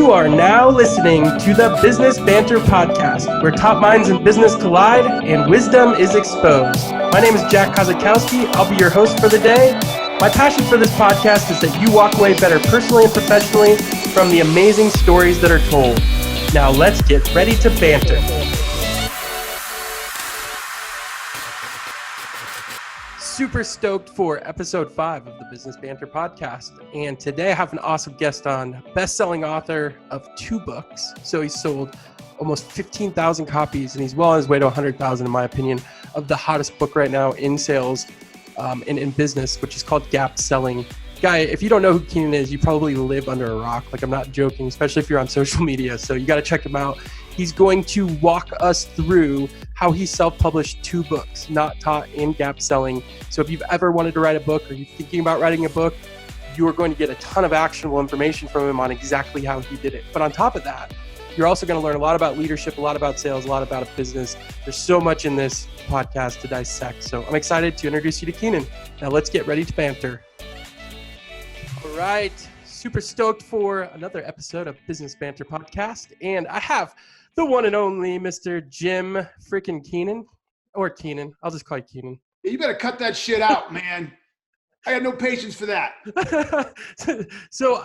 You are now listening to the Business Banter podcast, where top minds in business collide and wisdom is exposed. My name is Jack Kosakowski. I'll be your host for the day. My passion for this podcast is that you walk away better personally and professionally from the amazing stories that are told. Now let's get ready to banter. Super stoked for episode 5 of the Business Banter podcast. And today I have an awesome guest on, best-selling author of 2 books. So he's sold almost 15,000 copies and he's well on his way to 100,000 in my opinion, of the hottest book right now in sales and in business, which is called Gap Selling. Guy, if you don't know who Keenan is, you probably live under a rock. Like, I'm not joking, especially if you're on social media. So you got to check him out. He's going to walk us through how he self-published 2 books, not taught in Gap Selling. So if you've ever wanted to write a book or you're thinking about writing a book, you are going to get a ton of actionable information from him on exactly how he did it. But on top of that, you're also going to learn a lot about leadership, a lot about sales, a lot about business. There's so much in this podcast to dissect. So I'm excited to introduce you to Keenan. Now let's get ready to banter. All right. Super stoked for another episode of Business Banter podcast. And I have the one and only Mr. Jim freaking Keenan, or Keenan. I'll just call you Keenan. You better cut that shit out, man. I got no patience for that. So,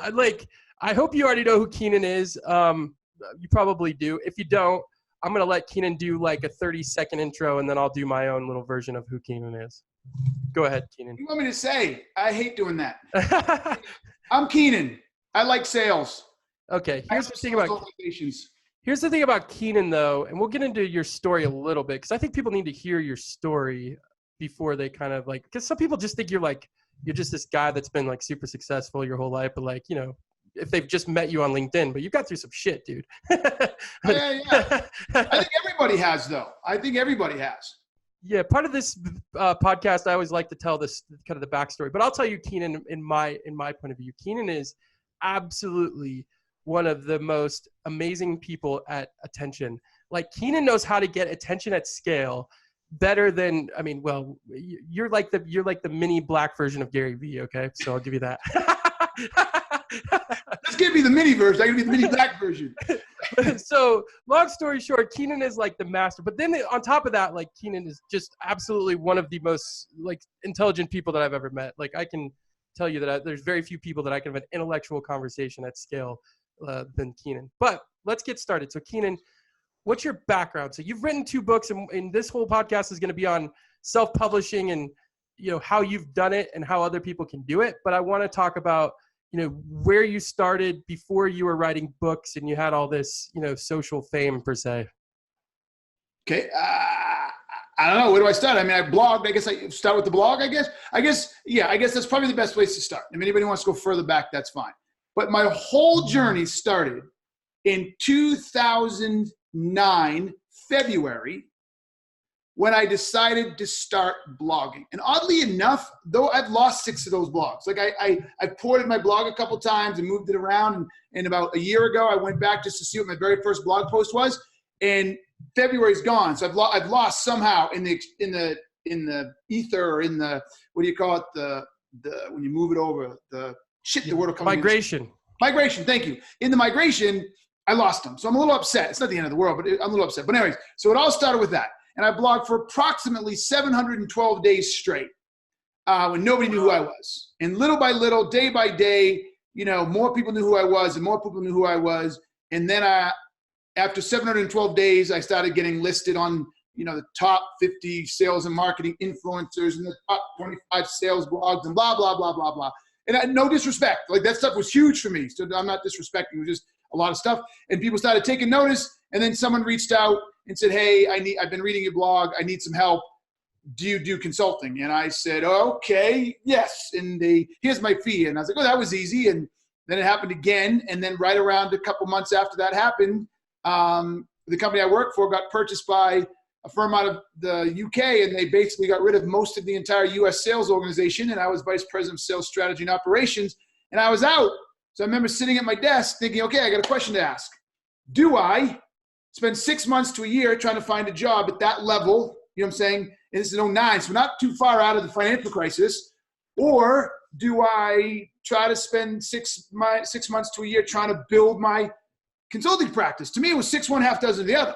I hope you already know who Keenan is. You probably do. If you don't, I'm going to let Keenan do like a 30-second intro, and then I'll do my own little version of who Keenan is. Go ahead, Keenan. What do you want me to say? I hate doing that. I'm Keenan. I like sales. Okay. Here's the thing about Keenan, though, and we'll get into your story a little bit, because I think people need to hear your story before they kind of because some people just think you're just this guy that's been like super successful your whole life, but if they've just met you on LinkedIn, but you've got through some shit, dude. Yeah. I think everybody has, though. Yeah, part of this podcast, I always like to tell this kind of the backstory, but I'll tell you, Keenan, in my point of view, Keenan is absolutely one of the most amazing people at attention. Like, Keenan knows how to get attention at scale better than, you're like the mini black version of Gary Vee. Okay. So I'll give you that. Let's give me the mini version. I can be the mini black version. So long story short, Keenan is like the master, but then on top of that, Keenan is just absolutely one of the most intelligent people that I've ever met. I can tell you that there's very few people that I can have an intellectual conversation at scale than Keenan. But let's get started. So Keenan, what's your background? So you've written 2 books, and this whole podcast is going to be on self-publishing and how you've done it and how other people can do it. But I want to talk about where you started before you were writing books and you had all this social fame per se. Okay. I don't know. Where do I start? I blogged. I guess I start with the blog, I guess. I guess that's probably the best place to start. If anybody wants to go further back, that's fine. But my whole journey started in 2009, February, when I decided to start blogging. And oddly enough, though, I've lost 6 of those blogs. I ported my blog a couple times and moved it around. And about a year ago, I went back just to see what my very first blog post was. And February's gone. So I've lost somehow in the ether, or in the, what do you call it? The when you move it over, the word will come. Migration. Migration. Thank you. In the migration, I lost them. So I'm a little upset. It's not the end of the world, but I'm a little upset. But anyways, so it all started with that. And I blogged for approximately 712 days straight when nobody knew who I was. And little by little, day by day, more people knew who I was and more people knew who I was. And then after 712 days, I started getting listed on, the top 50 sales and marketing influencers and the top 25 sales blogs and blah, blah, blah, blah, blah. And no disrespect. That stuff was huge for me. So I'm not disrespecting. It was just a lot of stuff. And people started taking notice. And then someone reached out and said, hey, I've been reading your blog. I need some help. Do you do consulting? And I said, okay, yes. And here's my fee. And I was like, oh, that was easy. And then it happened again. And then right around a couple months after that happened, the company I work for got purchased by a firm out of the UK. And they basically got rid of most of the entire US sales organization. And I was vice president of sales strategy and operations. And I was out. So I remember sitting at my desk thinking, okay, I got a question to ask. Do I spend 6 months to a year trying to find a job at that level? You know what I'm saying? And this is 2009, so we're not too far out of the financial crisis. Or do I try to spend 6 months to a year trying to build my consulting practice. To me, it was 6 one, half dozen of the other.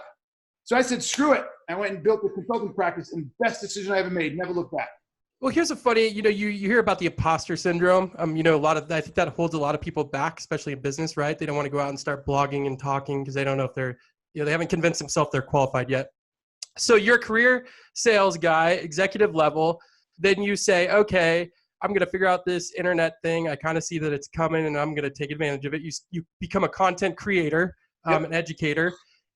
So I said, screw it. I went and built the consulting practice, and best decision I ever made. Never looked back. Well, here's a funny, you hear about the imposter syndrome. I think that holds a lot of people back, especially in business, right? They don't want to go out and start blogging and talking because they don't know if they're, they haven't convinced themselves they're qualified yet. So you're a career sales guy, executive level. Then you say, okay, I'm going to figure out this internet thing. I kind of see that it's coming and I'm going to take advantage of it. You become a content creator, an educator.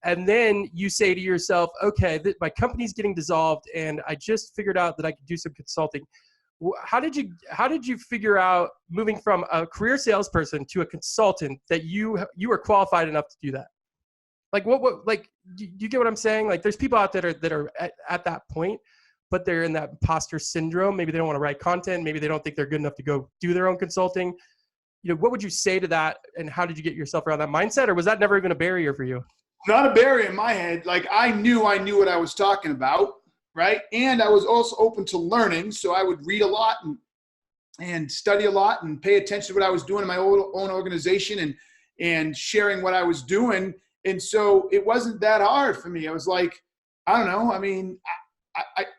And then you say to yourself, okay, my company's getting dissolved and I just figured out that I could do some consulting. How did you figure out moving from a career salesperson to a consultant that you were qualified enough to do that? Like do you get what I'm saying? Like there's people out there that are at that point, but they're in that imposter syndrome. Maybe they don't want to write content. Maybe they don't think they're good enough to go do their own consulting. What would you say to that? And how did you get yourself around that mindset? Or was that never even a barrier for you? Not a barrier in my head. Like I knew what I was talking about, right? And I was also open to learning. So I would read a lot and study a lot and pay attention to what I was doing in my own organization and sharing what I was doing. And so it wasn't that hard for me. I was like, I don't know. I mean,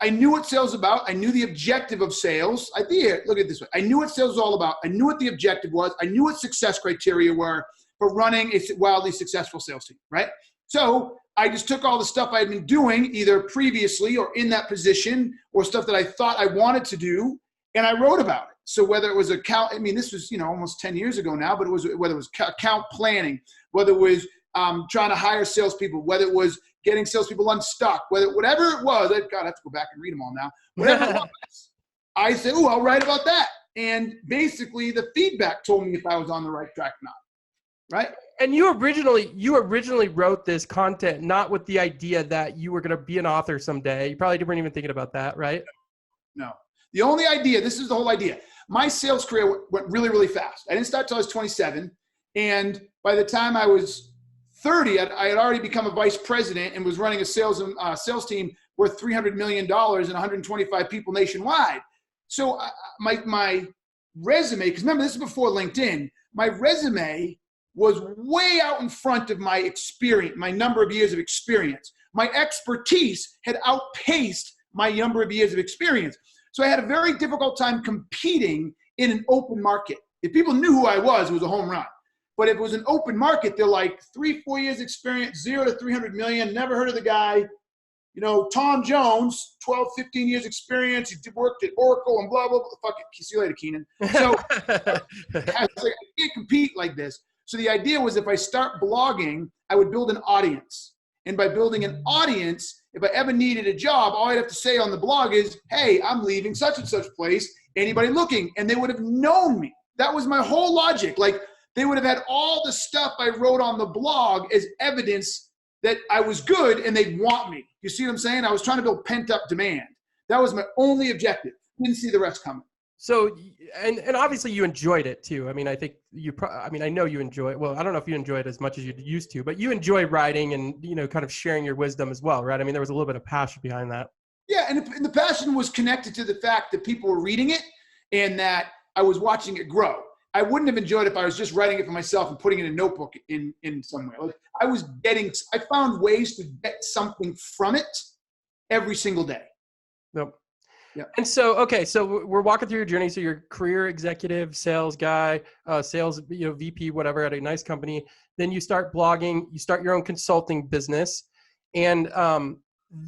I knew what sales was about. I knew the objective of sales. Look at it this way. I knew what sales was all about. I knew what the objective was. I knew what success criteria were for running a wildly successful sales team, right? So I just took all the stuff I had been doing either previously or in that position or stuff that I thought I wanted to do, and I wrote about it. So whether it was this was, almost 10 years ago now, but whether it was account planning, whether it was trying to hire salespeople, whether it was getting salespeople unstuck, whatever it was, God, I have to go back and read them all now. Whatever it was, I said, I'll write about that. And basically the feedback told me if I was on the right track or not. Right. And you originally wrote this content not with the idea that you were going to be an author someday. You probably weren't even thinking about that, right? No. The only idea, this is the whole idea. My sales career went really, really fast. I didn't start till I was 27. And by the time I was 30, I had already become a vice president and was running a sales team worth $300 million and 125 people nationwide. So my resume, because remember, this is before LinkedIn, my resume was way out in front of my experience, my number of years of experience. My expertise had outpaced my number of years of experience. So I had a very difficult time competing in an open market. If people knew who I was, it was a home run. But if it was an open market, they're like 3-4 years experience, 0 to 300 million, never heard of the guy. Tom Jones, 12, 15 years experience. He worked at Oracle and blah, blah, blah. Fuck it. See you later, Keenan. So I can't compete like this. So the idea was if I start blogging, I would build an audience. And by building an audience, if I ever needed a job, all I'd have to say on the blog is, hey, I'm leaving such and such place. Anybody looking? And they would have known me. That was my whole logic. Like they would have had all the stuff I wrote on the blog as evidence that I was good and they'd want me. You see what I'm saying? I was trying to build pent up demand. That was my only objective. Didn't see the rest coming. So, and obviously you enjoyed it too. I mean, I think I know you enjoy it. Well, I don't know if you enjoy it as much as you used to, but you enjoy writing and, kind of sharing your wisdom as well, right? I mean, there was a little bit of passion behind that. Yeah. And the passion was connected to the fact that people were reading it and that I was watching it grow. I wouldn't have enjoyed it if I was just writing it for myself and putting it in a notebook in somewhere. Like I found ways to get something from it every single day. Yep. Yeah. And so, okay, so we're walking through your journey. So you're a career executive, sales guy, sales, VP, whatever, at a nice company. Then you start blogging, you start your own consulting business. And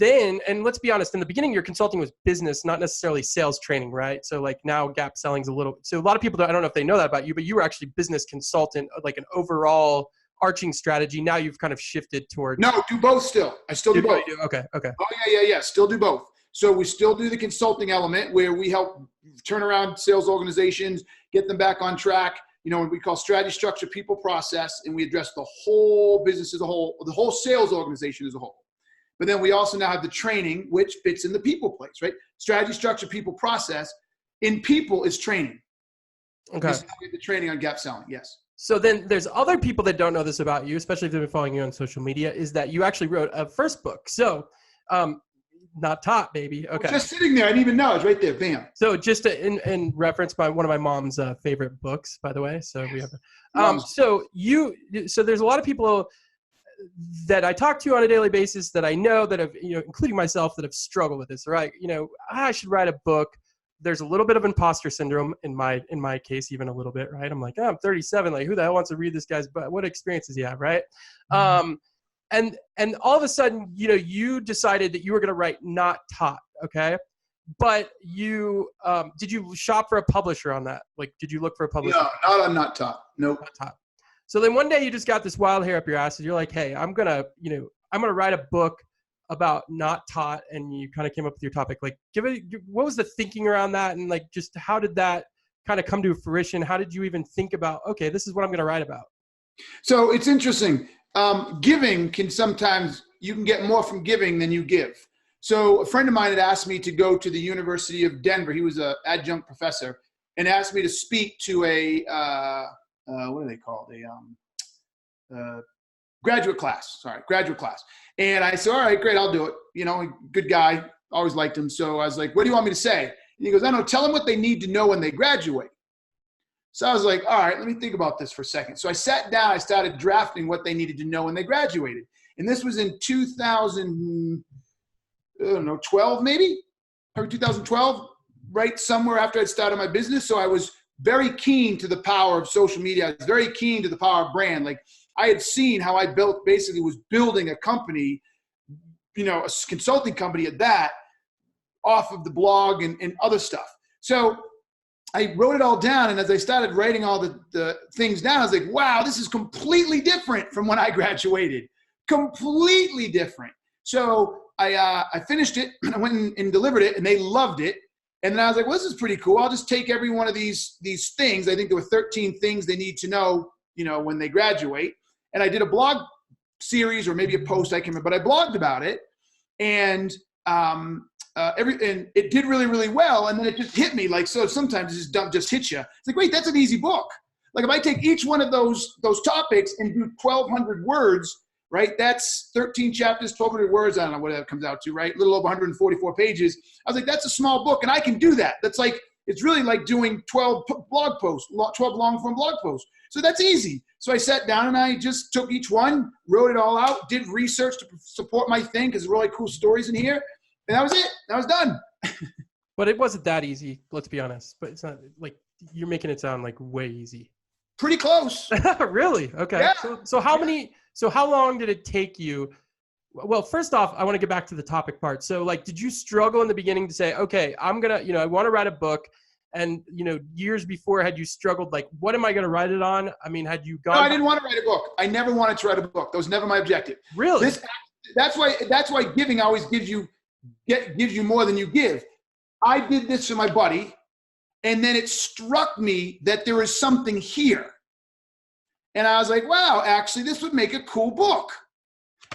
and let's be honest, in the beginning, your consulting was business, not necessarily sales training, right? So like now gap selling's so a lot of people, I don't know if they know that about you, but you were actually business consultant, like an overall arching strategy. Now you've kind of shifted toward. No, do both still. I still do both. Okay. Oh yeah. Still do both. So we still do the consulting element where we help turn around sales organizations, get them back on track, what we call strategy, structure, people, process, and we address the whole business as a whole, the whole sales organization as a whole. But then we also now have the training, which fits in the people place, right? Strategy, structure, people, process. In people is training. Okay. The training on gap selling, yes. So then there's other people that don't know this about you, especially if they've been following you on social media, is that you actually wrote a first book. So not taught, baby. Okay. Just sitting there. I didn't even know. It's right there. Bam. So just in reference by one of my mom's favorite books, by the way. So we have, so there's a lot of people that I talk to on a daily basis that I know that have, including myself, that have struggled with this, right? I should write a book. There's a little bit of imposter syndrome in my case, even a little bit, right? I'm like, oh, I'm 37. Like, who the hell wants to read this guy's book? What experience does he have, right? And all of a sudden, you decided that you were going to write not taught, okay? But did you shop for a publisher on that? Like, did you look for a publisher? No, not taught. Nope. Not taught. So then one day you just got this wild hair up your ass and you're like, hey, I'm going to write a book about not taught. And you kind of came up with your topic. Like, what was the thinking around that? And like, just how did that kind of come to fruition? How did you even think about, okay, this is what I'm going to write about? So it's interesting. Giving you can get more from giving than you give. So a friend of mine had asked me to go to the University of Denver. He was an adjunct professor and asked me to speak to a, what are they called? Graduate class. And I said, all right, great, I'll do it. Good guy, always liked him. So I was like, what do you want me to say? And he goes, I don't know, tell them what they need to know when they graduate. So I was like, all right, let me think about this for a second. So I sat down, I started drafting what they needed to know when they graduated. And this was in 2012 maybe, or 2012, right somewhere after I'd started my business. So I was very keen to the power of social media. I was very keen to the power of brand. Like, I had seen how I was building a company, a consulting company at that, off of the blog and other stuff. So I wrote it all down, and as I started writing all the things down, I was like, wow, this is completely different from when I graduated. Completely different. So I finished it, and I went and delivered it, and they loved it. And then I was like, well, this is pretty cool. I'll just take every one of these things. I think there were 13 things they need to know, when they graduate. And I did a blog series or maybe a post, I can't remember, but I blogged about it. And and it did really, really well. And then it just hit me. Like, so sometimes this dump just hits you. It's like, wait, that's an easy book. Like, if I take each one of those topics and do 1,200 words, right? That's 13 chapters, 1,200 words. I don't know what that comes out to, right? A little over 144 pages. I was like, that's a small book, and I can do that. That's like, it's really like doing 12 blog posts, 12 long form blog posts. So that's easy. So I sat down and I just took each one, wrote it all out, did research to support my thing because there's really cool stories in here. And that was it. That was done. But it wasn't that easy, let's be honest. But it's not like you're making it sound like way easy. Pretty close. Really? Okay. Yeah. So how long did it take you? Well, first off, I want to get back to the topic part. So like, did you struggle in the beginning to say, okay, I'm going to, I want to write a book, and, years before, had you struggled, like, what am I going to write it on? I mean, had you gone? No, I didn't want to write a book. I never wanted to write a book. That was never my objective. Really? That's why giving always gives you more than you give. I did this for my buddy, and then it struck me that there is something here. And I was like, wow, actually, this would make a cool book.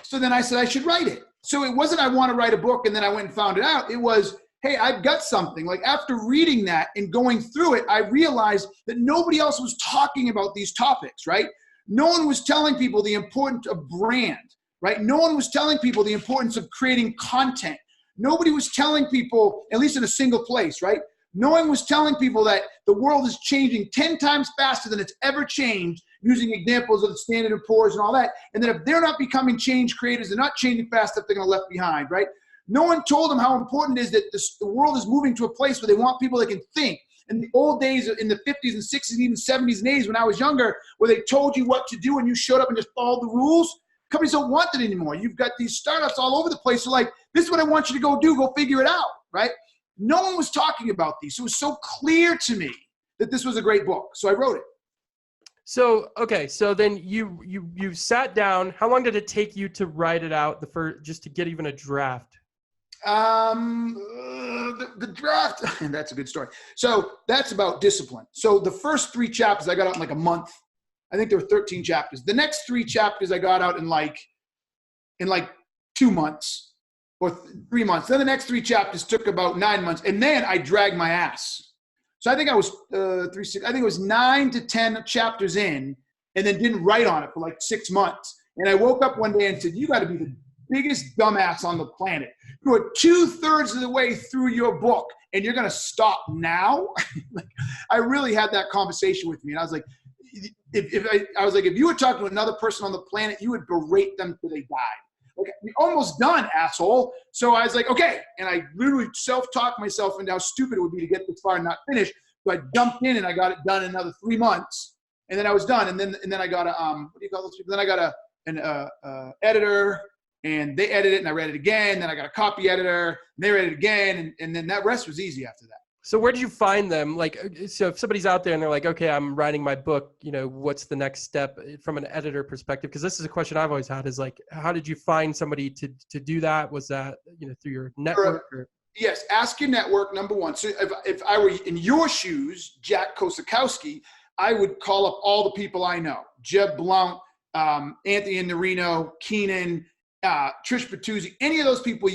So then I said I should write it. So it wasn't I want to write a book and then I went and found it out. It was, hey, I've got something. Like, after reading that and going through it, I realized that nobody else was talking about these topics, right? No one was telling people the importance of brand, right? No one was telling people the importance of creating content. Nobody was telling people, at least in a single place, right? No one was telling people that the world is changing 10 times faster than it's ever changed, using examples of the Standard & Poor's and all that. And that if they're not becoming change creators, they're not changing fast enough, they're going to left behind, right? No one told them how important it is that the world is moving to a place where they want people that can think. In the old days, in the 50s and 60s, and even 70s and 80s, when I was younger, where they told you what to do and you showed up and just followed the rules, companies don't want that anymore. You've got these startups all over the place. So like, this is what I want you to go do. Go figure it out, right? No one was talking about these. So it was so clear to me that this was a great book. So I wrote it. So, okay. So then you sat down. How long did it take you to write it out, just to get even a draft? The draft, and that's a good story. So that's about discipline. So the first 3 chapters I got out in like a month. I think there were 13 chapters. The next 3 chapters I got out in like 2 months or 3 months. Then the next 3 chapters took about 9 months, and then I dragged my ass. So I think I was I think it was 9 to 10 chapters in, and then didn't write on it for like 6 months. And I woke up one day and said, "You got to be the biggest dumbass on the planet. You are 2/3 of the way through your book and you're going to stop now? Like, I really had that conversation with me. And I was like, if you were talking to another person on the planet, you would berate them till they died. Okay, you're almost done, asshole. So I was like, okay. And I literally self-talked myself into how stupid it would be to get this far and not finish. So I jumped in and I got it done in another 3 months. And then I was done. And then I got a, what do you call those people? Then I got an editor, and they edited it and I read it again. Then I got a copy editor and they read it again. And then that rest was easy after that. So where did you find them? Like, so if somebody's out there and they're like, okay, I'm writing my book, what's the next step from an editor perspective? Because this is a question I've always had, is like, how did you find somebody to do that? Was that, through your network? Or? Yes. Ask your network, number one. So if I were in your shoes, Jack Kosakowski, I would call up all the people I know, Jeb Blount, Anthony Iannarino, Keenan, Trish Bertuzzi, any of those people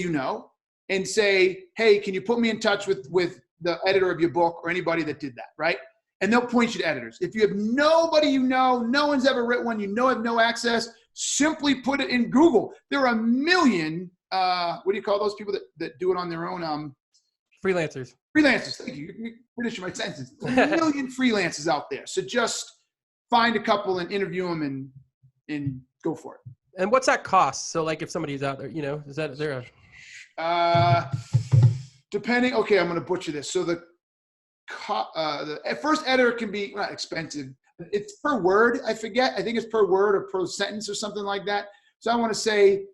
and say, hey, can you put me in touch with the editor of your book or anybody that did that, right? And they'll point you to editors. If you have nobody no one's ever written one, have no access, simply put it in Google. There are a million, what do you call those people that do it on their own? Freelancers. Freelancers, thank you. You're finishing my sentence. A million freelancers out there. So just find a couple and interview them and go for it. And what's that cost? So like if somebody's out there, is there a... Depending, okay, I'm going to butcher this. So the first editor can be not expensive. It's per word. I forget. I think it's per word or per sentence or something like that. So I want to say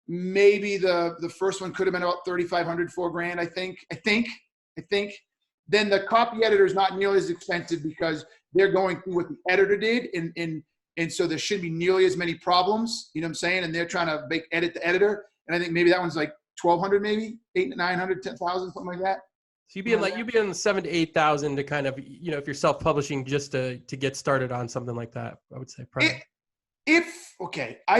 maybe the first one could have been about $3,500, $4,000. I think. Then the copy editor is not nearly as expensive because they're going through what the editor did, and so there shouldn't be nearly as many problems. You know what I'm saying? And they're trying to edit the editor, and I think maybe that one's like $1,200, maybe $800, $900, $10,000, something like that. So you'd be in $7,000 to $8,000 to kind of, if you're self-publishing, just to get started on something like that, I would say. I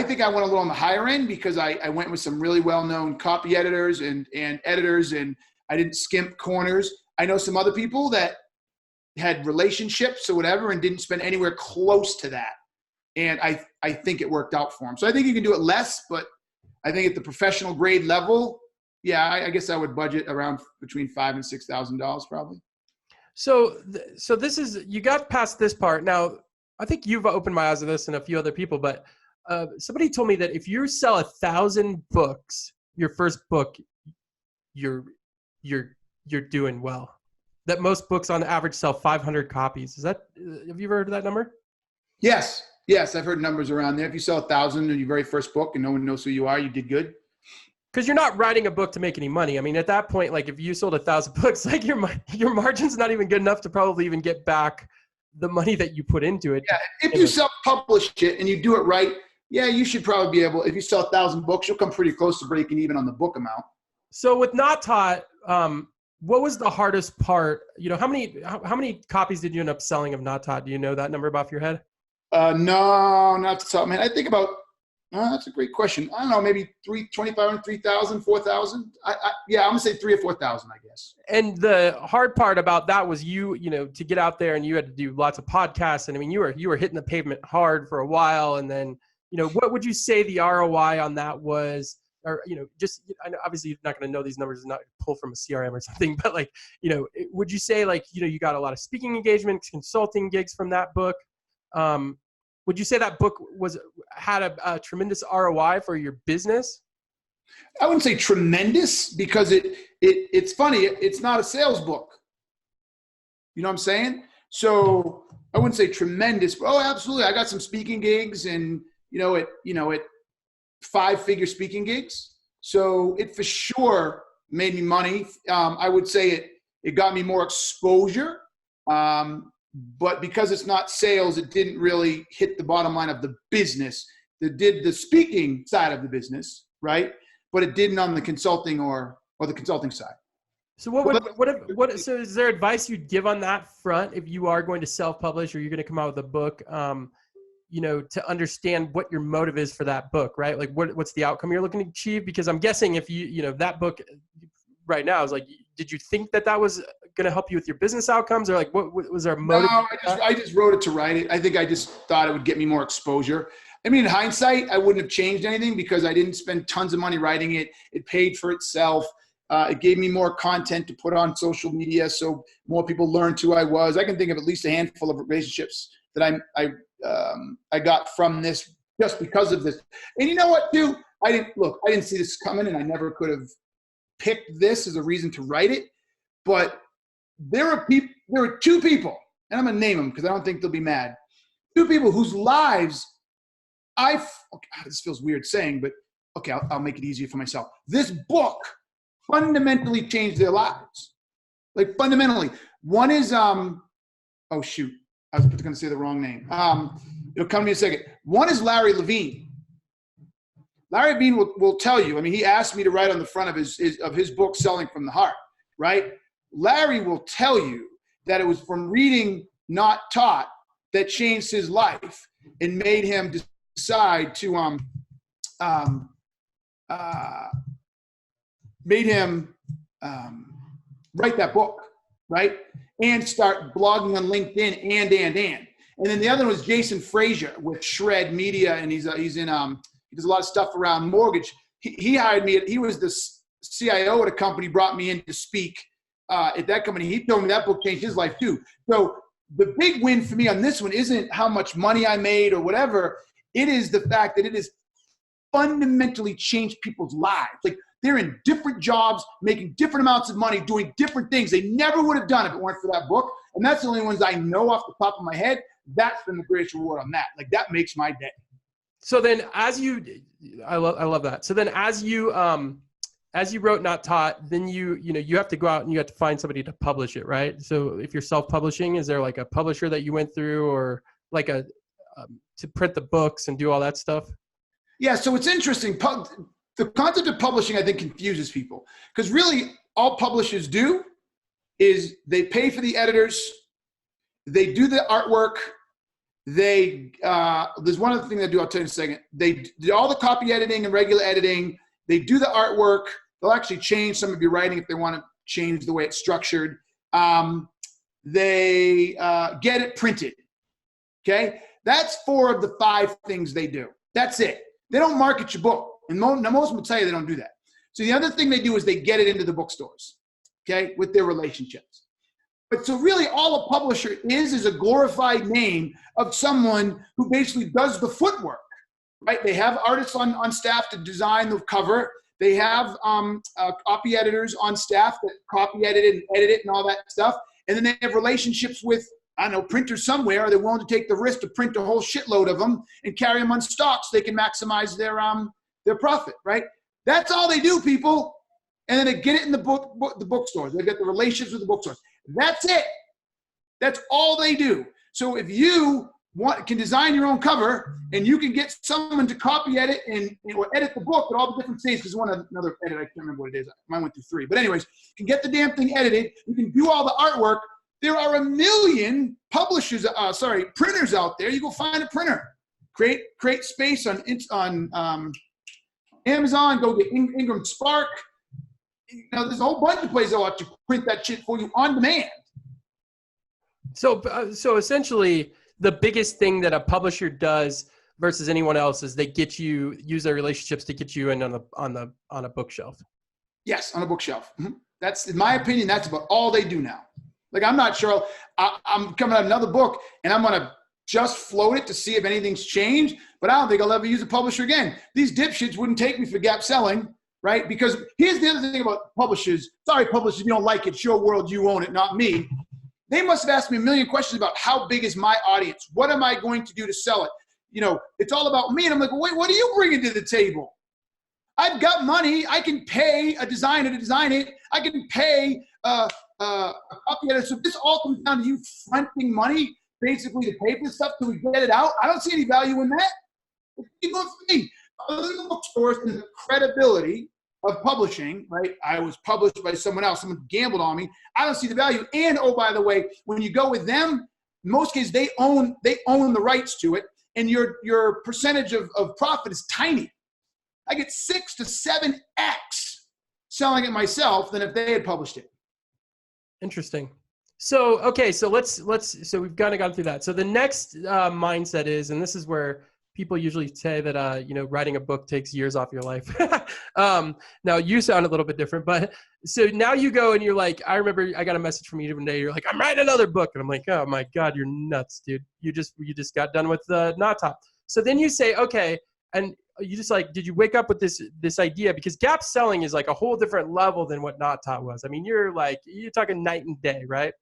think I went a little on the higher end because I went with some really well-known copy editors and editors, and I didn't skimp corners. I know some other people that had relationships or whatever and didn't spend anywhere close to that. And I think it worked out for them. So I think you can do it less, but I think at the professional grade level, yeah, I guess I would budget around between $5,000 and $6,000 probably. So this is, you got past this part. Now, I think you've opened my eyes to this and a few other people, but somebody told me that if you sell 1,000 books, your first book, you're doing well. That most books on average sell 500 copies. Have you ever heard of that number? Yes, I've heard numbers around there. If you sell 1,000 in your very first book and no one knows who you are, you did good. Because you're not writing a book to make any money. I mean, at that point, like if you sold 1,000 books, like your margin's not even good enough to probably even get back the money that you put into it. Yeah, if you self-publish it and you do it right, yeah, you should probably be able. If you sell 1,000 books, you'll come pretty close to breaking even on the book amount. So with Not Taught, what was the hardest part? How many copies did you end up selling of Not Taught? Do you know that number off your head? No, not the top, man. I think about. That's a great question. I don't know, maybe 2,500, 3,000, 4,000. I'm gonna say 3,000 or 4,000, I guess. And the hard part about that was to get out there and you had to do lots of podcasts. And I mean, you were hitting the pavement hard for a while. And then, what would you say the ROI on that was? Or, I know obviously you're not going to know these numbers, not pull from a CRM or something, but like, would you say like, you got a lot of speaking engagements, consulting gigs from that book? Would you say that book had a tremendous ROI for your business? I wouldn't say tremendous because it's funny. It's not a sales book. You know what I'm saying? So I wouldn't say tremendous. But, oh, absolutely. I got some speaking gigs and, at 5-figure speaking gigs. So it for sure made me money. I would say it got me more exposure. But because it's not sales, it didn't really hit the bottom line of the business. It did the speaking side of the business, right? But it didn't on the consulting or the consulting side. So so is there advice you'd give on that front if you are going to self-publish or you're going to come out with a book, to understand what your motive is for that book, right? Like what's the outcome you're looking to achieve? Because I'm guessing if that book right now is like, did you think that was going to help you with your business outcomes, or like what was our motive? No, I just wrote it to write it. I think I just thought it would get me more exposure. I mean, in hindsight, I wouldn't have changed anything because I didn't spend tons of money writing it. It paid for itself. It gave me more content to put on social media so more people learned who I was. I can think of at least a handful of relationships that I got from this just because of this. And you know what, too? I didn't see this coming, and I never could have picked this as a reason to write it. But there were two people, and I'm going to name them because I don't think they'll be mad. Two people whose lives this feels weird saying, but okay, I'll make it easier for myself. This book fundamentally changed their lives. Like fundamentally. One is, oh shoot, I was going to say the wrong name. It'll come to me in a second. One is Larry Levine. Larry Levine will tell you, I mean, he asked me to write on the front of his book, Selling from the Heart, right? Larry will tell you that it was from reading Not Taught that changed his life and made him decide to write that book, right? And start blogging on LinkedIn and then the other one was Jason Frazier with Shred Media, and he does a lot of stuff around mortgage. He hired me. He was the CIO at a company, brought me in to speak at that company. He told me that book changed his life too. So the big win for me on this one isn't how much money I made or whatever. It is the fact that it has fundamentally changed people's lives. Like they're in different jobs, making different amounts of money, doing different things they never would have done if it weren't for that book. And that's the only ones I know off the top of my head. That's been the greatest reward on that. Like that makes my day. So then I love that. So then as you wrote Not Taught, then you have to go out and you have to find somebody to publish it, right? So if you're self-publishing, is there like a publisher that you went through, or like to print the books and do all that stuff? Yeah, so it's interesting. The concept of publishing, I think, confuses people because really all publishers do is they pay for the editors, they do the artwork, there's one other thing they do, I'll tell you in a second. They do all the copy editing and regular editing. They do the artwork. They'll actually change some of your writing if they want to change the way it's structured. They get it printed. Okay? That's 4 of the 5 things they do. That's it. They don't market your book. And most of them will tell you they don't do that. So the other thing they do is they get it into the bookstores, okay, with their relationships. But so really all a publisher is a glorified name of someone who basically does the footwork, right? They have artists on staff to design the cover. They have copy editors on staff that copy edit it and edit it and all that stuff. And then they have relationships with, I don't know, printers somewhere. They're willing to take the risk to print a whole shitload of them and carry them on stock so they can maximize their profit, right? That's all they do, people. And then they get it in the bookstores. They've got the relationships with the bookstores. That's it. That's all they do. So if you can design your own cover and you can get someone to copy edit or edit the book at all the different stages, because another edit, I can't remember what it is. Mine went through 3. But anyways, you can get the damn thing edited. You can do all the artwork. There are a million printers out there. You go find a printer. Create space on Amazon. Go get Ingram Spark. There's a whole bunch of places that want to print that shit for you on demand. So essentially, the biggest thing that a publisher does versus anyone else is they use their relationships to get you in on a bookshelf. Yes, on a bookshelf. Mm-hmm. That's, in my opinion, that's about all they do now. Like, I'm not sure. I'm coming out another book, and I'm going to just float it to see if anything's changed, but I don't think I'll ever use a publisher again. These dipshits wouldn't take me for gap selling, right? Because here's the other thing about publishers. Sorry, publishers, if you don't like it, it's your world, you own it, not me. They must have asked me a million questions about how big is my audience? What am I going to do to sell it? It's all about me. And I'm like, wait, what are you bringing to the table? I've got money. I can pay a designer to design it. I can pay a copy editor. So this all comes down to you fronting money basically to pay for this stuff till we get it out. I don't see any value in that. Keep going for me. Other than the bookstores and the credibility of publishing, right? I was published by someone else. Someone gambled on me. I don't see the value. And oh, by the way, when you go with them, in most cases they own the rights to it, and your percentage of profit is tiny. I get 6 to 7x selling it myself than if they had published it. Interesting. So okay, so let's we've kind of gone through that. So the next mindset is, and this is where people usually say that, writing a book takes years off your life. Now you sound a little bit different, but so now you go and you're like, I remember I got a message from you one day. You're like, I'm writing another book. And I'm like, oh my God, you're nuts, dude. You just got done with the Knot Top. So then you say, okay. And you just like, did you wake up with this idea? Because gap selling is like a whole different level than what Knot Top was. I mean, you're talking night and day, right?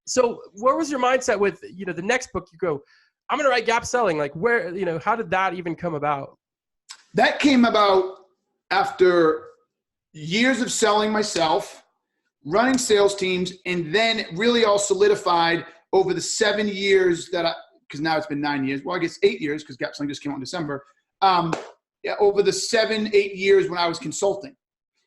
So what was your mindset with, the next book you go, I'm going to write gap selling? Like where, how did that even come about? That came about after years of selling myself, running sales teams, and then really all solidified over the 7 years because now it's been 9 years. Well, I guess 8 years because gap selling just came out in December. Over the 7-8 years when I was consulting.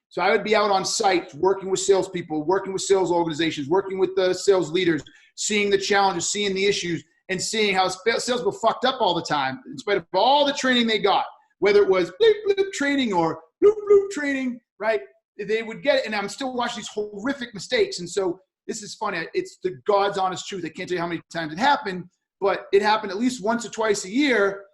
So I would be out on site working with salespeople, working with sales organizations, working with the sales leaders, seeing the challenges, seeing the issues, and seeing how salespeople fucked up all the time in spite of all the training they got, whether it was bloop, bloop training or bloop, bloop training, right? They would get it, and I'm still watching these horrific mistakes. And so this is funny. It's the God's honest truth. I can't tell you how many times it happened, but it happened at least once or twice a year.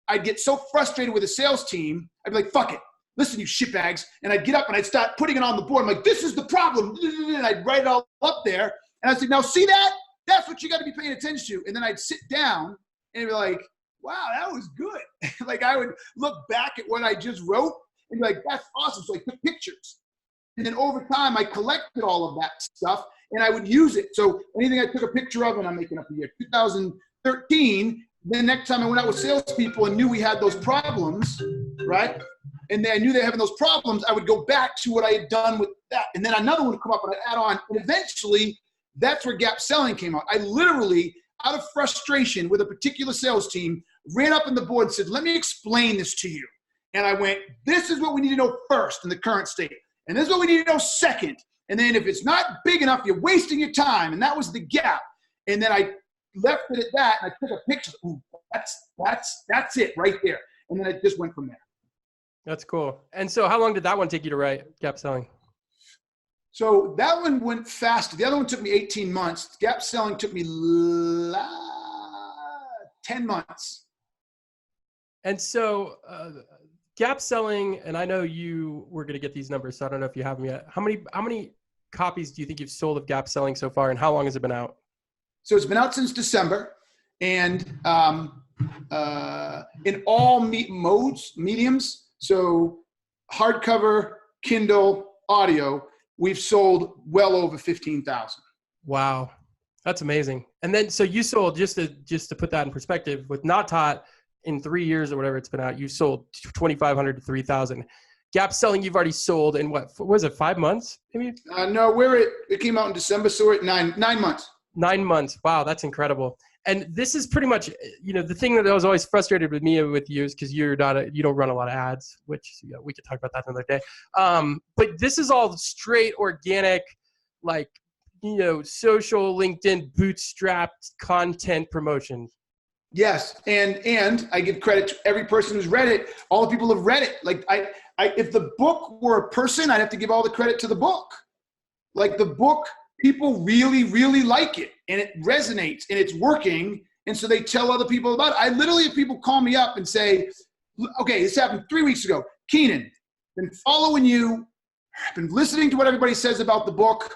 I'd get so frustrated with a sales team, I'd be like, fuck it. Listen, you shitbags. And I'd get up and I'd start putting it on the board. I'm like, this is the problem. And I'd write it all up there. And I'd say, now see that? That's what you got to be paying attention to. And then I'd sit down and be like, wow, that was good. Like I would look back at what I just wrote and be like, that's awesome. So I took pictures. And then over time, I collected all of that stuff and I would use it. So anything I took a picture of, and I'm making up a year, 2013, the next time I went out with salespeople and knew we had those problems, right? And then I knew they were having those problems, I would go back to what I had done with that. And then another one would come up and I'd add on. And eventually, that's where gap selling came out. I literally, out of frustration with a particular sales team, ran up on the board and said, let me explain this to you. And I went, this is what we need to know first in the current state. And this is what we need to know second. And then if it's not big enough, you're wasting your time. And that was the gap. And then I left it at that, and I took a picture. Ooh, that's it right there. And then it just went from there. That's cool. And so how long did that one take you to write, gap selling? So that one went faster. The other one took me 18 months. Gap selling took me 10 months. And so gap selling, and I know you were going to get these numbers, so I don't know if you have them yet. How many copies do you think you've sold of gap selling so far, and how long has it been out? So it's been out since December, and in all mediums, so hardcover, Kindle, audio, we've sold well over 15,000. Wow, that's amazing. And then, so you sold, just to put that in perspective, with Not Taught, in 3 years or whatever it's been out, you sold 2,500 to 3,000. Gap selling, you've already sold in what was it, 5 months? Maybe? No, it came out in December, so we're at 9 months. 9 months. Wow, that's incredible. And this is pretty much, the thing that I was always frustrated with you is because you don't run a lot of ads, which we could talk about that another day. But this is all straight organic, like, social LinkedIn bootstrapped content promotion. Yes, and I give credit to every person who's read it. All the people who've read it. Like if the book were a person, I'd have to give all the credit to the book. Like the book, people really, really like it, and it resonates, and it's working, and so they tell other people about it. I literally have people call me up and say, okay, this happened 3 weeks ago. Keenan, been following you. I've been listening to what everybody says about the book.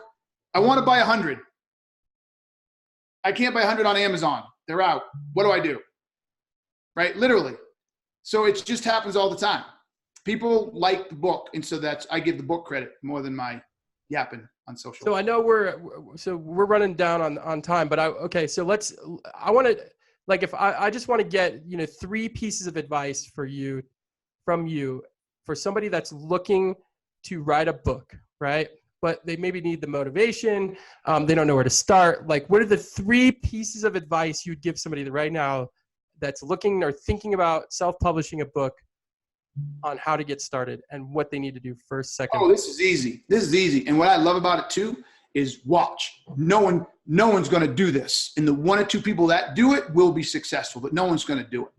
I want to buy 100. I can't buy 100 on Amazon. They're out. What do I do? Right? Literally. So it just happens all the time. People like the book, and so I give the book credit more than my yapping on social. So I know we're running down on time, but I want to, like, if I just want to get 3 pieces of advice from you for somebody that's looking to write a book, right? But they maybe need the motivation. They don't know where to start. Like, what are the 3 pieces of advice you'd give somebody right now that's looking or thinking about self-publishing a book on how to get started and what they need to do first, second? Oh, this is easy. And what I love about it too is watch. No one's going to do this. And the 1 or 2 people that do it will be successful, but no one's going to do it.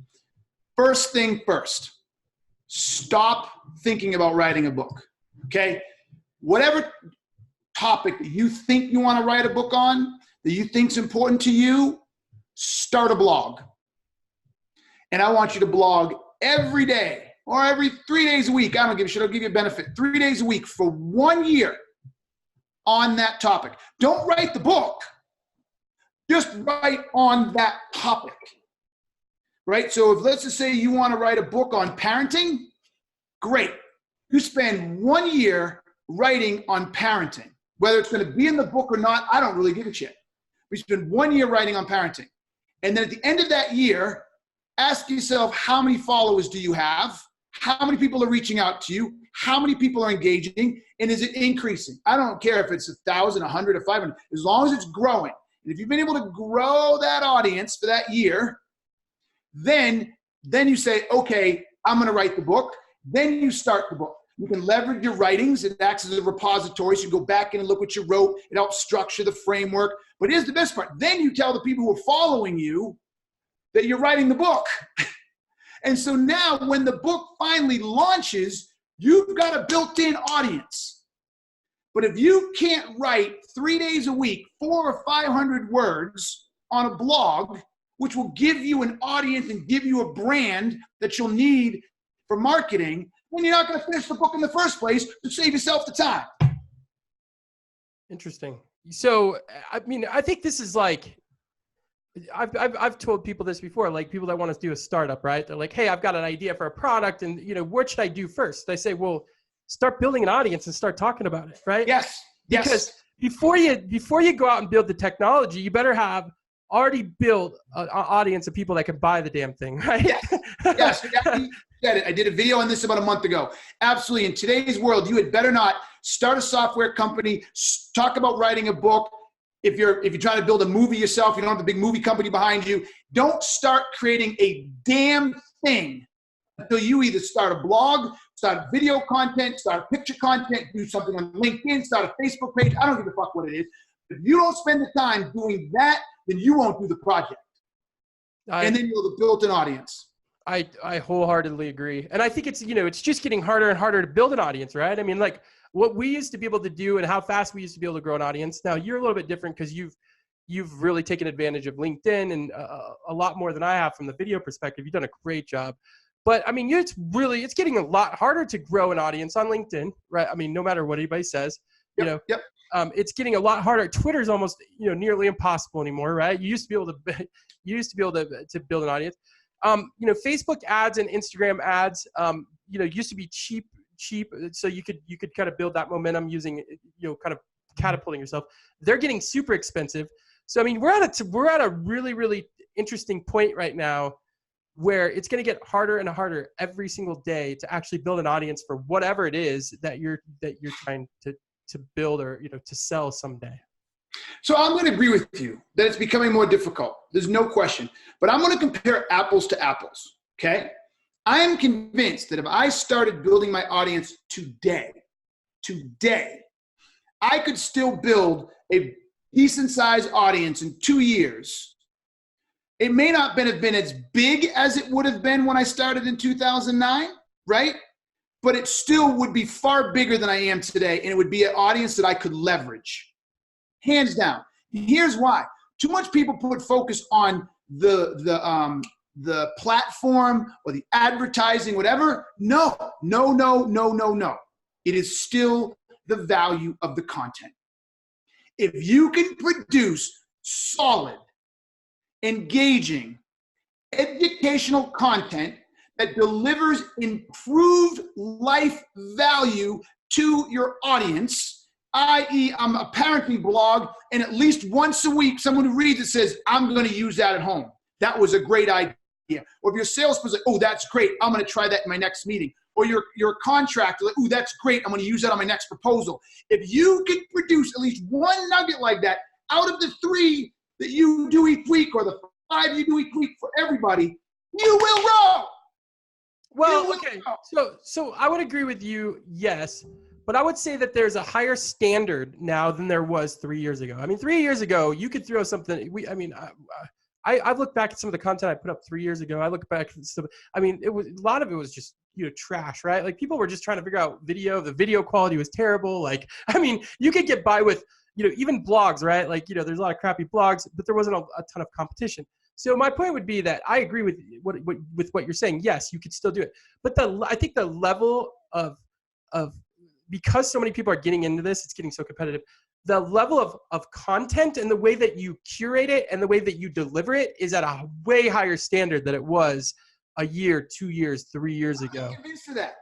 First thing first, stop thinking about writing a book. Okay? Whatever topic that you think you want to write a book on, that you think is important to you, start a blog. And I want you to blog every day or every 3 days a week. I don't give a shit. I'll give you a benefit. 3 days a week for 1 year on that topic. Don't write the book. Just write on that topic. Right? So if let's just say you want to write a book on parenting, great. You spend 1 year writing on parenting. Whether it's going to be in the book or not, I don't really give a shit. We spend 1 year writing on parenting. And then at the end of that year, ask yourself, how many followers do you have? How many people are reaching out to you? How many people are engaging? And is it increasing? I don't care if it's 1,000, 100, or 500, as long as it's growing. And if you've been able to grow that audience for that year, then you say, okay, I'm going to write the book. Then you start the book. You can leverage your writings. It acts as a repository. So you go back in and look what you wrote. It helps structure the framework. But here's the best part. Then you tell the people who are following you that you're writing the book. And so now when the book finally launches, you've got a built-in audience. But if you can't write 3 days a week, 400 or 500 words on a blog, which will give you an audience and give you a brand that you'll need for marketing, then you're not going to finish the book in the first place to save yourself the time. Interesting. So, I mean, I think this is like, I've told people this before, like people that want to do a startup, right? They're like, hey, I've got an idea for a product and, what should I do first? I say, well, start building an audience and start talking about it, right? Yes. Because before you go out and build the technology, you better have already built an audience of people that can buy the damn thing, right? Yes. I did a video on this about a month ago. Absolutely. In today's world, you had better not start a software company, talk about writing a book. If you're trying to build a movie yourself, you don't have a big movie company behind you. Don't start creating a damn thing until you either start a blog, start video content, start picture content, do something on LinkedIn, start a Facebook page. I don't give a fuck what it is. If you don't spend the time doing that, then you won't do the project. And then you'll have a built-in audience. I wholeheartedly agree. And I think it's, it's just getting harder and harder to build an audience, right? I mean, like what we used to be able to do and how fast we used to be able to grow an audience. Now you're a little bit different because you've really taken advantage of LinkedIn and a lot more than I have from the video perspective. You've done a great job. But I mean, it's getting a lot harder to grow an audience on LinkedIn, right? I mean, no matter what anybody says, it's getting a lot harder. Twitter's almost, nearly impossible anymore, right? You used to be able to build an audience. Facebook ads and Instagram ads, used to be cheap, so you could kind of build that momentum using, kind of catapulting yourself. They're getting super expensive. So I mean, we're at a really, really interesting point right now where it's going to get harder and harder every single day to actually build an audience for whatever it is that you're trying to build or to sell someday. So I'm going to agree with you that it's becoming more difficult. There's no question. But I'm going to compare apples to apples, okay? I am convinced that if I started building my audience today, I could still build a decent-sized audience in 2 years. It may not have been as big as it would have been when I started in 2009, right? But it still would be far bigger than I am today, and it would be an audience that I could leverage. Hands down. Here's why. Too much people put focus on the platform or the advertising, whatever. No. It is still the value of the content. If you can produce solid, engaging, educational content that delivers improved life value to your audience, i.e. I'm a parenting blog, and at least once a week, someone who reads it says, I'm going to use that at home. That was a great idea. Or if your salesperson, oh, that's great. I'm going to try that in my next meeting. Or your contractor, like, oh, that's great. I'm going to use that on my next proposal. If you can produce at least one nugget like that out of the 3 that you do each week or the 5 you do each week for everybody, you will grow. Well, okay. So I would agree with you, yes. But I would say that there's a higher standard now than there was 3 years ago. I mean, 3 years ago, you could throw something. I've looked back at some of the content I put up 3 years ago. I look back at stuff. I mean, a lot of it was just trash, right? Like people were just trying to figure out video. The video quality was terrible. Like, I mean, you could get by with even blogs, right? Like there's a lot of crappy blogs, but there wasn't a ton of competition. So my point would be that I agree with what you're saying. Yes, you could still do it, but I think the level of because so many people are getting into this, it's getting so competitive. The level of content and the way that you curate it and the way that you deliver it is at a way higher standard than it was a year, 2 years, 3 years ago. I'm not convinced of that.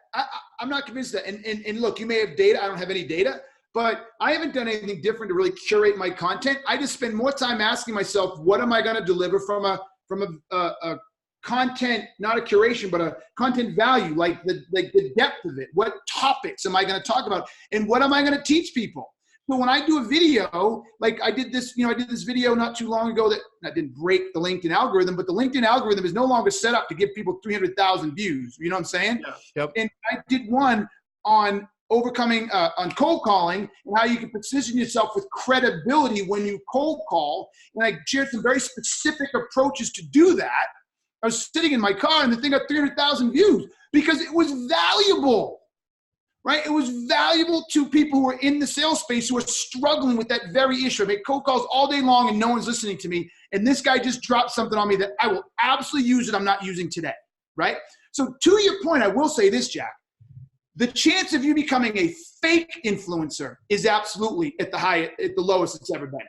I'm not convinced of that. And look, you may have data. I don't have any data, but I haven't done anything different to really curate my content. I just spend more time asking myself, what am I going to deliver from a content, not a curation, but a content value, like the depth of it. What topics am I going to talk about? And what am I going to teach people? So when I do a video, like I did this video not too long ago that didn't break the LinkedIn algorithm, but the LinkedIn algorithm is no longer set up to give people 300,000 views. You know what I'm saying? Yeah. Yep. And I did one on overcoming, on cold calling and how you can position yourself with credibility when you cold call. And I shared some very specific approaches to do that. I was sitting in my car and the thing got 300,000 views because it was valuable. Right? It was valuable to people who are in the sales space who are struggling with that very issue. I make cold calls all day long and no one's listening to me. And this guy just dropped something on me that I will absolutely use that I'm not using today. Right? So to your point, I will say this, Jack. The chance of you becoming a fake influencer is absolutely at the lowest it's ever been.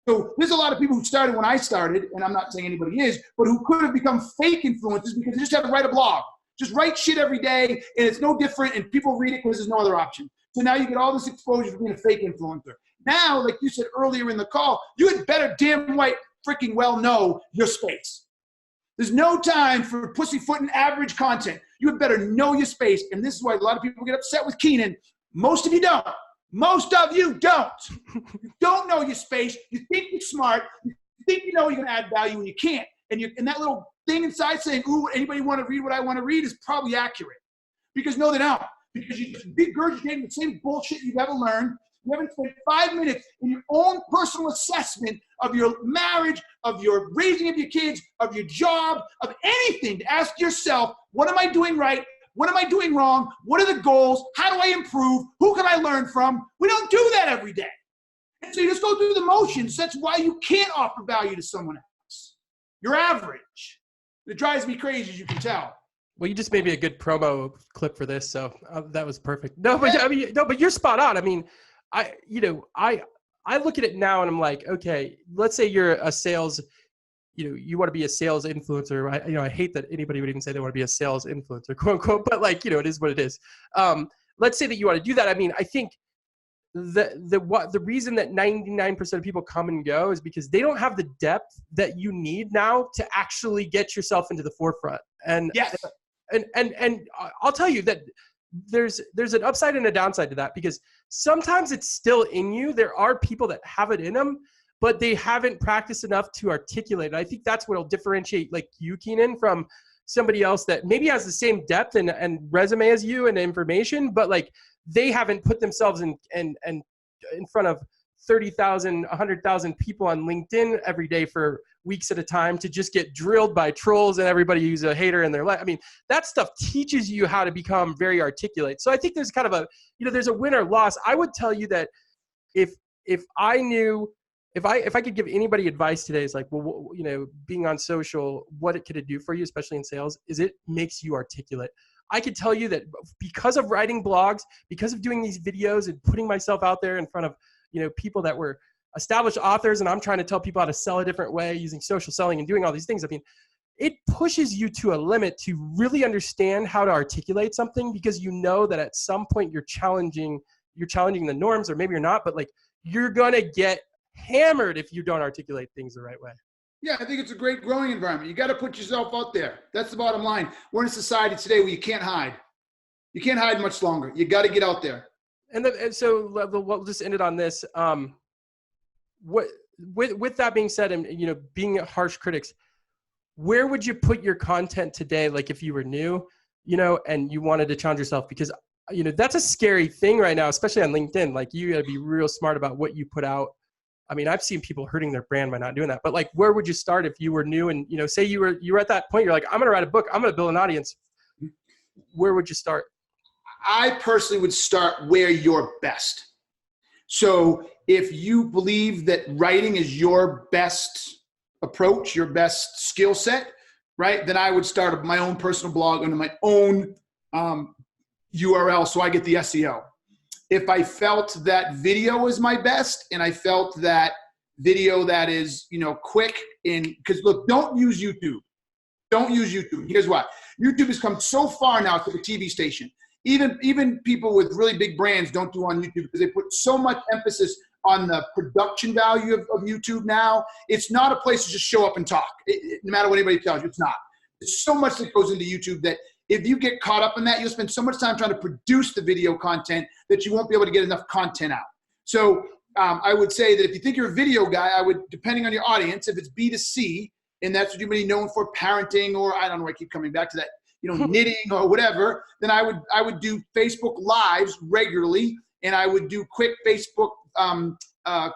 So there's a lot of people who started when I started, and I'm not saying anybody is, but who could have become fake influencers because they just have to write a blog. Just write shit every day, and it's no different, and people read it because there's no other option. So now you get all this exposure for being a fake influencer. Now, like you said earlier in the call, you had better damn right freaking well know your space. There's no time for pussyfooting average content. You had better know your space, and this is why a lot of people get upset with Keenan. Most of you don't. Most of you don't. You don't know your space. You think you're smart. You think you know you're going to add value, and you can't. And that little thing inside saying, ooh, anybody want to read what I want to read is probably accurate. Because no, they don't. Because you just regurgitating the same bullshit you've ever learned. You haven't spent 5 minutes in your own personal assessment of your marriage, of your raising of your kids, of your job, of anything to ask yourself, what am I doing right? What am I doing wrong? What are the goals? How do I improve? Who can I learn from? We don't do that every day. And so you just go through the motions. That's why you can't offer value to someone else. You're average. It drives me crazy, as you can tell. Well, you just made me a good promo clip for this, so that was perfect. No, but I mean, but you're spot on. I mean, I look at it now and I'm like, okay, let's say you're a sales, you want to be a sales influencer. I hate that anybody would even say they want to be a sales influencer, quote unquote, but like, it is what it is. Let's say that you want to do that. I mean, I think the reason that 99% of people come and go is because they don't have the depth that you need now to actually get yourself into the forefront. And yes. And I'll tell you that there's an upside and a downside to that, because sometimes it's still in you. There are people that have it in them, but they haven't practiced enough to articulate it. I think that's what will differentiate like you, Keenan, from somebody else that maybe has the same depth and resume as you and information, but like they haven't put themselves in front of 30,000, 100,000 people on LinkedIn every day for weeks at a time to just get drilled by trolls and everybody who's a hater in their life. I mean, that stuff teaches you how to become very articulate. So I think there's kind of there's a win or loss. I would tell you that if I could give anybody advice today, is like, well, being on social, what could it do for you, especially in sales, is it makes you articulate. I could tell you that because of writing blogs, because of doing these videos and putting myself out there in front of, people that were established authors, and I'm trying to tell people how to sell a different way using social selling and doing all these things. I mean, it pushes you to a limit to really understand how to articulate something, because you know that at some point you're challenging the norms, or maybe you're not, but like you're going to get hammered if you don't articulate things the right way. Yeah, I think it's a great growing environment. You got to put yourself out there. That's the bottom line. We're in a society today where you can't hide. You can't hide much longer. You got to get out there. And so we'll just end it on this. With that being said, and being harsh critics, where would you put your content today? Like if you were new, and you wanted to challenge yourself, because that's a scary thing right now, especially on LinkedIn. Like you got to be real smart about what you put out. I mean, I've seen people hurting their brand by not doing that. But like, where would you start if you were new and say you were at that point? You're like, I'm going to write a book. I'm going to build an audience. Where would you start? I personally would start where you're best. So if you believe that writing is your best approach, your best skill set, right? Then I would start my own personal blog under my own URL so I get the SEO. If I felt that video was my best and I felt that video that is, quick because look, don't use YouTube. Don't use YouTube. Here's why. YouTube has come so far now to the TV station. Even people with really big brands don't do on YouTube because they put so much emphasis on the production value of YouTube now. It's not a place to just show up and talk. No matter what anybody tells you, it's not. There's so much that goes into YouTube that if you get caught up in that, you'll spend so much time trying to produce the video content that you won't be able to get enough content out. So I would say that if you think you're a video guy, I would, depending on your audience, if it's B2C, and that's what you're really known for, parenting, or I don't know, I keep coming back to that, knitting or whatever, then I would do Facebook Lives regularly, and I would do quick Facebook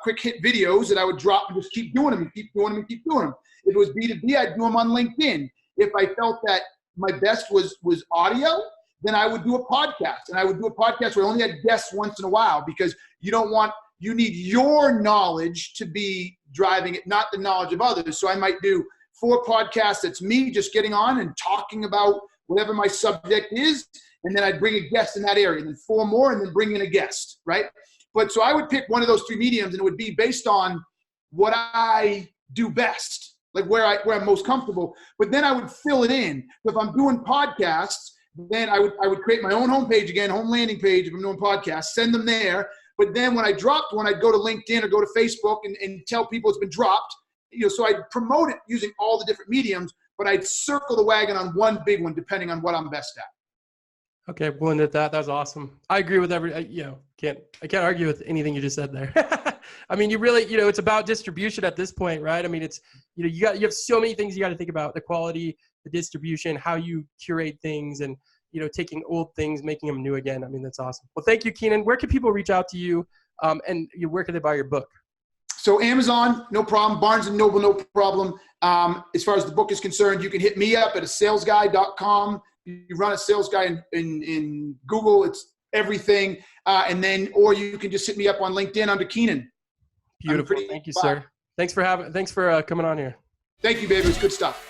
quick hit videos that I would drop and just keep doing them and keep doing them and keep doing them. If it was B2B, I'd do them on LinkedIn. If I felt that my best was audio, then I would do a podcast. And I would do a podcast where I only had guests once in a while because you need your knowledge to be driving it, not the knowledge of others. So I might do 4 podcasts that's me just getting on and talking about whatever my subject is. And then I'd bring a guest in that area, and then 4 more, and then bring in a guest, right? But so I would pick one of those 3 mediums, and it would be based on what I do best, like where I'm most comfortable. But then I would fill it in. So if I'm doing podcasts, then I would create my own homepage again, home landing page if I'm doing podcasts, send them there. But then when I dropped one, I'd go to LinkedIn or go to Facebook and tell people it's been dropped. So I'd promote it using all the different mediums, but I'd circle the wagon on one big one depending on what I'm best at. Okay, well, and that was awesome. I agree with I can't argue with anything you just said there. I mean, you really, it's about distribution at this point, right? I mean, it's, you have so many things you got to think about: the quality, the distribution, how you curate things, and, taking old things, making them new again. I mean, that's awesome. Well, thank you, Keenan. Where can people reach out to you, and where can they buy your book? So Amazon, no problem. Barnes & Noble, no problem. As far as the book is concerned, you can hit me up at salesguy.com. You run a sales guy in Google, it's everything. Or you can just hit me up on LinkedIn under Keenan. Beautiful. Thank you, sir. Thanks for coming on here. Thank you, baby. It's good stuff.